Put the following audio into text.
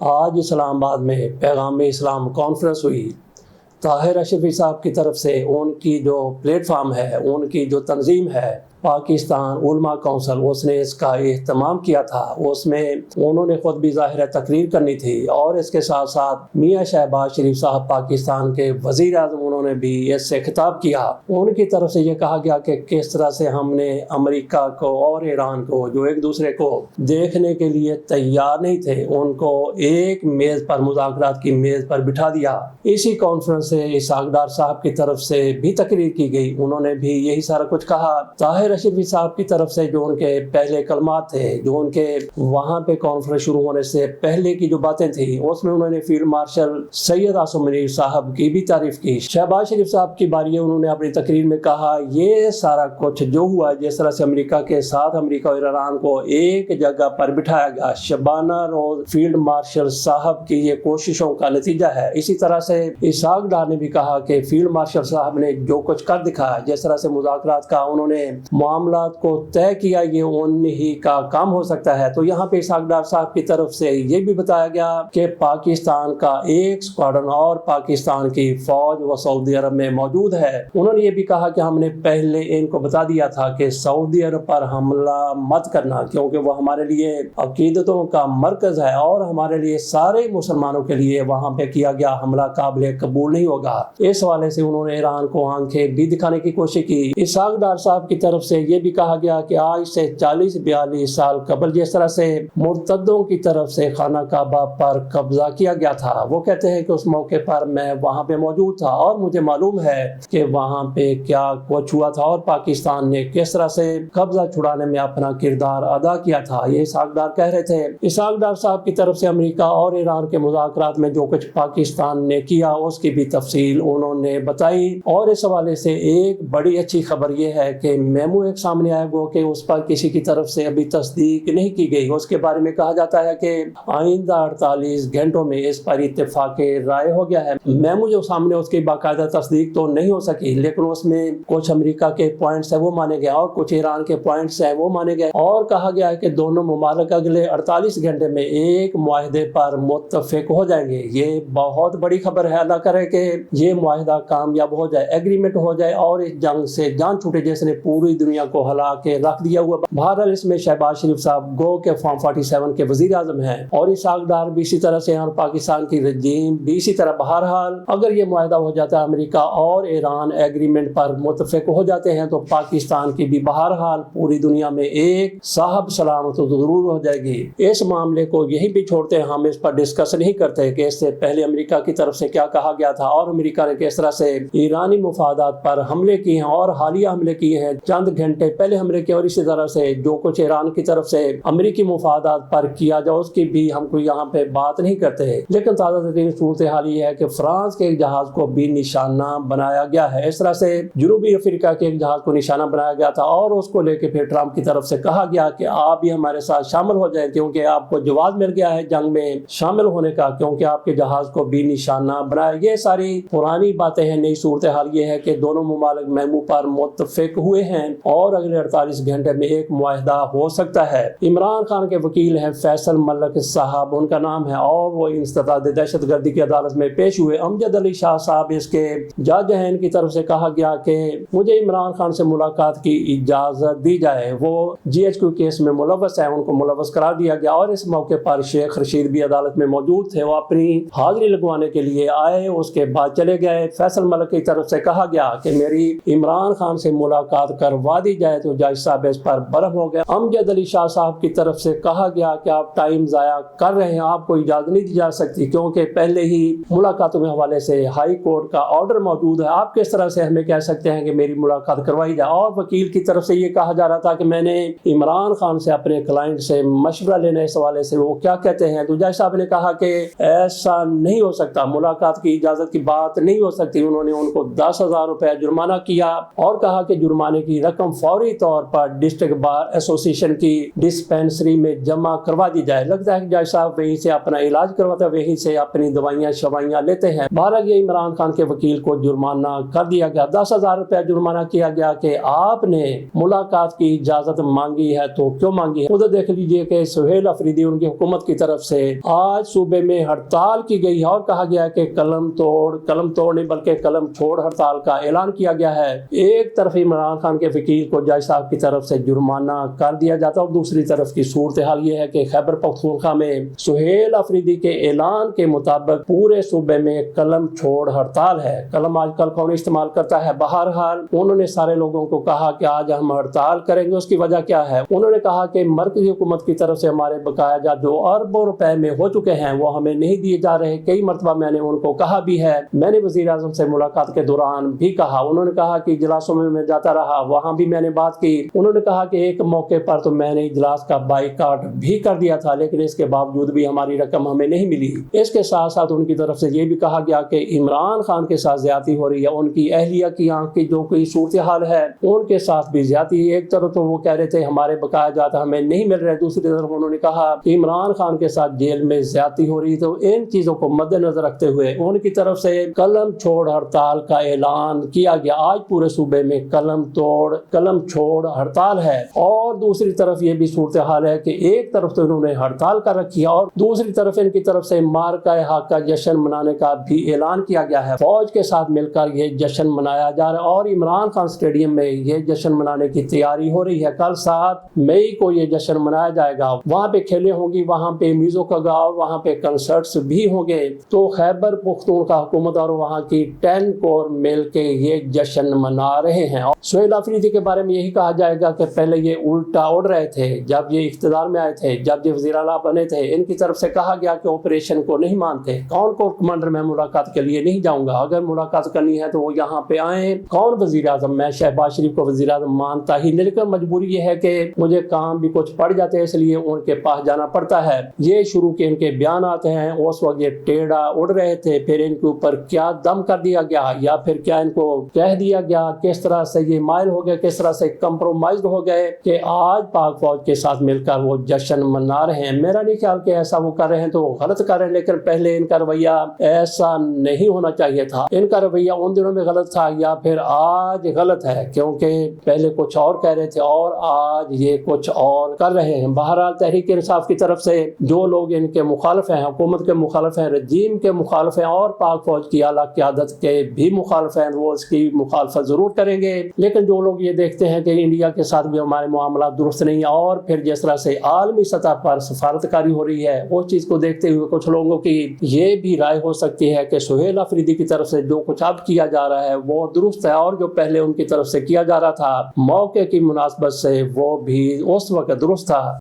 آج اسلام آباد میں پیغام اسلام کانفرنس ہوئی۔ طاہر اشرفی صاحب کی طرف سے ان کی جو پلیٹ فارم ہے، ان کی جو تنظیم ہے پاکستان علماء کونسل، اس نے اس کا اہتمام کیا تھا۔ اس میں انہوں نے خود بھی ظاہر تقریر کرنی تھی، اور اس کے ساتھ ساتھ میاں شہباز شریف صاحب پاکستان کے وزیر اعظم، انہوں نے بھی اس سے خطاب کیا۔ ان کی طرف سے یہ کہا گیا کہ کس طرح سے ہم نے امریکہ کو اور ایران کو، جو ایک دوسرے کو دیکھنے کے لیے تیار نہیں تھے، ان کو ایک میز پر، مذاکرات کی میز پر بٹھا دیا۔ اسی کانفرنس سے اسحاق ڈار صاحب کی طرف سے بھی تقریر کی گئی، انہوں نے بھی یہی سارا کچھ کہا۔ طاہر اشرفی صاحب کی طرف سے جو ان کے پہلے کلمات تھے، جو ان کے وہاں پہ کانفرنس شروع ہونے سے پہلے کی جو باتیں تھیں، اس میں انہوں نے فیلڈ مارشل سید عاصم منیر صاحب کی بھی تعریف کی۔ شہباز شریف صاحب کی باری ہے، انہوں نے اپنی تقریر میں کہا یہ سارا کچھ جو ہوا، جس طرح سے امریکہ کے ساتھ امریکہ اور ایران کو ایک جگہ پر بٹھایا گیا، شبانہ روز فیلڈ مارشل صاحب کی یہ کوششوں کا نتیجہ ہے۔ اسی طرح سے اسحاق ڈار نے بھی کہا کہ فیلڈ مارشل صاحب نے جو کچھ کر دکھایا، جس طرح سے مذاکرات کا انہوں نے معاملات کو طے کیا، یہ انہی کا کام ہو سکتا ہے۔ تو یہاں پہ اسحاق ڈار صاحب کی طرف سے یہ بھی بتایا گیا کہ پاکستان کا ایک سکواڈرن اور پاکستان کی فوج وہ سعودی عرب میں موجود ہے۔ انہوں نے یہ بھی کہا کہ ہم نے پہلے ان کو بتا دیا تھا کہ سعودی عرب پر حملہ مت کرنا، کیونکہ وہ ہمارے لیے عقیدتوں کا مرکز ہے، اور ہمارے لیے سارے مسلمانوں کے لیے وہاں پہ کیا گیا حملہ قابل قبول نہیں ہوگا۔ اس حوالے سے انہوں نے ایران کو آنکھیں بھی دکھانے کی کوشش کی۔ اسحاق ڈار صاحب کی طرف سے یہ بھی کہا گیا کہ آج سے 40-42 سال قبل جس طرح سے مرتدوں کی طرف سے خانہ کعبہ پر قبضہ کیا گیا تھا، وہ کہتے ہیں کہ اس موقع پر میں وہاں پہ موجود تھا، اور مجھے معلوم ہے کہ وہاں پہ کیا کچھ ہوا تھا، اور پاکستان نے کس طرح سے قبضہ چھڑانے میں اپنا کردار ادا کیا تھا، یہ اسحاق ڈار کہہ رہے تھے۔ اسحاق ڈار صاحب کی طرف سے امریکہ اور ایران کے مذاکرات میں جو کچھ پاکستان نے کیا، اس کی بھی تفصیل انہوں نے بتائی، اور اس حوالے سے ایک بڑی اچھی خبر یہ ہے کہ میمو ایک سامنے آیا گو کہ اس پر کسی کی طرف سے ابھی تصدیق نہیں کی گئی۔ اس کے بارے میں کہا جاتا ہے کہ آئندہ 48 گھنٹوں میں اس پر اتفاق رائے ہو گیا ہے۔ میمو جو سامنے، اس کی باقاعدہ تصدیق تو نہیں ہو سکی، لیکن اس میں کچھ امریکہ کے پوائنٹس ہیں وہ مانے گئے، اور کچھ ایران کے پوائنٹس ہیں وہ مانے گئے، اور کہا گیا ہے کہ دونوں ممالک اگلے 48 گھنٹے میں ایک معاہدے پر متفق ہو جائیں گے۔ یہ بہت بڑی خبر ہے، اللہ کرے کہ یہ معاہدہ کامیاب ہو جائے، ایگریمنٹ ہو جائے، اور اس جنگ سے جان چھوٹے جس نے پوری دنیا کو ہلا کے رکھ دیا ہوا۔ بہرحال اس میں شہباز شریف صاحب گو کے فارم 47 کے وزیر اعظم ہیں، اور اسحاق ڈار بھی اسی طرح سے، اور پاکستان کی رجیم بھی اسی طرح۔ بہرحال اگر یہ معاہدہ ہو جاتا ہے، امریکہ اور ایران ایگریمنٹ پر متفق ہو جاتے ہیں، تو پاکستان کی بھی بہرحال پوری دنیا میں ایک صاحب سلامت ضرور ہو جائے گی۔ اس معاملے کو یہی بھی چھوڑتے ہیں، ہم اس پر ڈسکس نہیں کرتے کہ اس سے پہلے امریکہ کی طرف سے کیا کہا گیا تھا، اور امریکہ نے کس طرح سے ایرانی مفادات پر حملے کیے ہیں، اور حالیہ حملے کیے ہیں، چند گھنٹے پہلے حملے کیے، اور اسی طرح سے جو کچھ ایران کی طرف سے امریکی مفادات پر کیا جائے اس کی بھی ہم کو یہاں پہ بات نہیں کرتے۔ لیکن تازہ ترین صورتحال یہ ہے کہ فرانس کے ایک جہاز کو بھی نشانہ بنایا گیا ہے۔ اس طرح سے جنوبی افریقہ کے ایک جہاز کو نشانہ بنایا گیا تھا، اور اس کو لے کے پھر ٹرمپ کی طرف سے کہا گیا کہ آپ بھی ہمارے ساتھ شامل ہو جائیں، کیونکہ آپ کو جواز مل گیا ہے جنگ میں شامل ہونے کا، کیونکہ آپ کے جہاز کو بھی نشانہ بنایا۔ یہ ساری پرانی باتیں ہیں، نئی صورتحال یہ ہے کہ دونوں ممالک میمو پر متفق ہوئے ہیں، اور اگلے 48 گھنٹے میں ایک معاہدہ ہو سکتا ہے۔ عمران خان کے وکیل ہیں فیصل ملک صاحب ان کا نام ہے، اور وہ انسداد دہشت گردی کی عدالت میں پیش ہوئے۔ امجد علی شاہ صاحب اس کے جج ہیں، ان کی طرف سے کہا گیا کہ مجھے عمران خان سے ملاقات کی اجازت دی جائے، وہ GHQ کیس میں ملوث ہیں، ان کو ملوث قرار دیا گیا۔ اور اس موقع پر شیخ رشید بھی عدالت میں موجود تھے، وہ اپنی حاضری لگوانے کے لیے آئے، اس کے بعد چلے گئے۔ فیصل ملک کی طرف سے کہا گیا کہ میری عمران خان سے ملاقات کروا دی جائے، تو جج صاحب اس پر برہم ہو گئے۔ امجد علی شاہ صاحب کی طرف سے کہا گیا کہ آپ ٹائم ضائع کر رہے ہیں، آپ کو اجازت نہیں دی جا سکتی، کیونکہ پہلے ہی ملاقاتوں کے حوالے سے ہائی کورٹ کا آرڈر موجود ہے، آپ کس طرح سے ہمیں کہہ سکتے ہیں کہ میری ملاقات کروائی جائے۔ اور وکیل کی طرف سے یہ کہا جا رہا تھا کہ میں نے عمران خان سے اپنے کلائنٹ سے مشورہ لینے اس حوالے سے وہ کیا کہتے ہیں، تو جج صاحب نے کہا کہ ایسا نہیں ہو سکتا، ملاقات کی اجازت کی بات نہیں ہو سکتی۔ انہوں نے ان کو 10,000 روپے جرمانہ کیا، اور کہا کہ جرمانے کی رقم رقم فوری طور پر ڈسٹرکٹ بار ایسوسیشن کی ڈسپینسری میں جمع کروا دی جائے. لگتا ہے کہ جج صاحب وہیں سے اپنا علاج کرواتے ہیں, وہیں سے اپنی دوائیاں شوائیاں لیتے ہیں. بہرحال یہ عمران خان کے وکیل کو جرمانہ کر دیا گیا, 10,000 روپے جرمانہ کیا گیا کہ آپ نے ملاقات کی اجازت مانگی ہے تو کیوں مانگی ہے. ادھر دیکھ لیجئے کہ سہیل افریدی ان کی حکومت کی طرف سے آج صوبے میں ہڑتال کی گئی ہے اور کہا گیا کہ قلم توڑ نہیں بلکہ قلم چھوڑ ہڑتال کا اعلان کیا گیا ہے. ایک طرف عمران خان کے وکیل کو جج صاحب کی طرف سے جرمانہ کر دیا جاتا ہے اور دوسری طرف کی صورتحال یہ ہے کہ خیبر پختونخوا میں سہیل افریدی کے اعلان کے مطابق پورے صوبے میں قلم چھوڑ ہڑتال ہے. قلم آج کل کون استعمال کرتا ہے. بہرحال انہوں نے سارے لوگوں کو کہا کہ آج ہم ہڑتال کریں گے. اس کی وجہ کیا ہے؟ انہوں نے کہا کہ مرکزی حکومت کی طرف سے ہمارے بقایا جات جو اربوں روپے میں ہو چکے ہیں وہ ہمیں نہیں دیے جا رہے. کئی مرتبہ میں نے ان کو کہا بھی ہے, میں نے وزیر اعظم سے ملاقات کے دوران بھی کہا. انہوں نے کہا کہ اجلاسوں میں جاتا رہا, وہاں بھی میں نے بات کی. انہوں نے کہا کہ ایک موقع پر تو میں نے اجلاس کا بائیکاٹ بھی کر دیا تھا لیکن اس کے باوجود بھی ہماری رقم ہمیں نہیں ملی. اس کے ساتھ ساتھ ان کی طرف سے یہ بھی کہا گیا کہ عمران خان کے ساتھ زیادتی ہو رہی ہے. ان کی اہلیہ کی آنکھ کی جو کوئی صورتحال ہے ان کے ساتھ بھی زیادتی. ایک طرف تو وہ کہہ رہے تھے ہمارے بقایا جات ہمیں نہیں مل رہے, دوسری طرف انہوں نے کہا کہ عمران خان کے ساتھ جیل میں زیادتی ہو رہی. تو ان چیزوں کو مد نظر رکھتے ہوئے ان کی طرف سے قلم چھوڑ ہڑتال کا اعلان کیا گیا. آج پورے صوبے میں قلم چھوڑ ہڑتال ہے. اور دوسری طرف یہ بھی صورتحال ہے کہ ایک طرف تو انہوں نے ہڑتال کر رکھی ہے اور دوسری طرف ان کی طرف سے مارکہ حق کا جشن منانے کا بھی اعلان کیا گیا ہے. فوج کے ساتھ مل کر یہ جشن منایا جا رہا ہے اور عمران خان اسٹیڈیم میں یہ جشن منانے کی تیاری ہو رہی ہے. کل 7 مئی کو یہ جشن منایا جائے گا. وہاں پہ کھیلیں ہوں گی, وہاں پہ میوزک کا گاؤ, وہاں پہ کنسرٹس بھی ہوں گے. تو خیبر پختونخوا حکومت اور وہاں کی 10 کور مل کے یہ جشن منا رہے ہیں. سہیل افریدی کے بارے میں یہی کہا جائے گا کہ پہلے یہ الٹا اڑ رہے تھے جب یہ اقتدار میں آئے تھے, جب یہ وزیر اعلیٰ بنے تھے. ان کی طرف سے کہا گیا کہ آپریشن کو نہیں مانتے. کون کور کمانڈر میں ملاقات کے لیے نہیں جاؤں گا, اگر ملاقات کرنی ہے تو وہ یہاں پہ آئیں. کون وزیر اعظم؟ میں شہباز شریف کو وزیر اعظم مانتا ہی نہیں, لیکن مجبوری یہ ہے کہ مجھے کام بھی کچھ پڑ جاتے ہیں اس لیے ان کے پاس جانا پڑتا ہے. یہ شروع کے ان کے بیانات ہیں. اس وقت یہ ٹیڑھا اڑ رہے تھے, پھر ان کے اوپر کیا دم کر دیا گیا یا پھر کیا ان کو کہہ دیا گیا, کس طرح سے یہ مائل ہو گئے, کس طرح سے کمپرومائزڈ ہو گئے کہ آج پاک فوج کے ساتھ مل کر وہ جشن منا رہے ہیں. میرا نہیں خیال کہ ایسا وہ کر رہے ہیں تو وہ غلط کر رہے ہیں, لیکن پہلے ان کا رویہ ایسا نہیں ہونا چاہیے تھا. ان کا رویہ ان دنوں میں غلط تھا یا پھر آج غلط ہے, کیونکہ پہلے کچھ اور کہہ رہے تھے اور آج یہ کچھ اور کر رہے ہیں. بہرحال تحریک انصاف کی طرف سے جو لوگ ان کے مخالف ہیں, حکومت کے مخالف ہیں, رجیم کے مخالف ہیں اور پاک فوج کی اعلیٰ قیادت کے بھی مخالف ہیں, وہ اس کی مخالفت ضرور کریں گے. لیکن جو لوگ یہ دیکھتے ہیں کہ انڈیا کے ساتھ بھی ہمارے معاملات درست نہیں اور پھر جس طرح سے عالمی سطح پر سفارتکاری ہو رہی ہے, اس چیز کو دیکھتے ہوئے کچھ لوگوں کی یہ بھی رائے ہو سکتی ہے کہ سہیل افریدی کی طرف سے جو کچھ اب کیا جا رہا ہے وہ درست ہے اور جو پہلے ان کی طرف سے کیا جا رہا تھا موقع کی مناسبت سے وہ بھی اس وقت درست تھا.